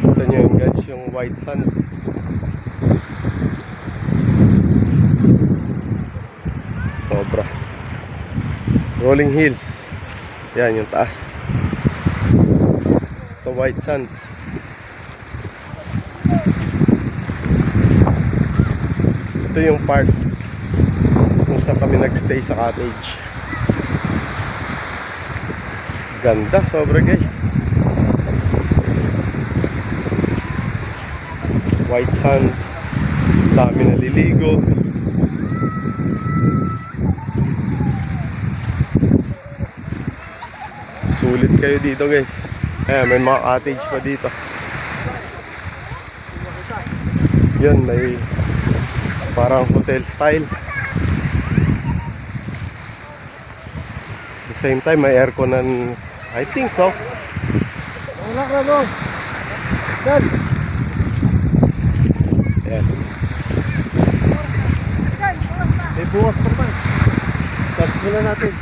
Ito nyo yun guys, yung white sand. Sobra. Rolling hills. Yan yung taas. Ito white sand. Ito yung part kung saan kami nagstay sa cottage. Ganda, sobra guys. White sand. Dami naliligo. Sulit kayo dito guys. Ayan, may mga cottage pa dito. Yun, may parang hotel style. At the same time, may aircon and I think so. Wala ka no. Dad. Ayan. Eh bukas pa naman. Start muna natin.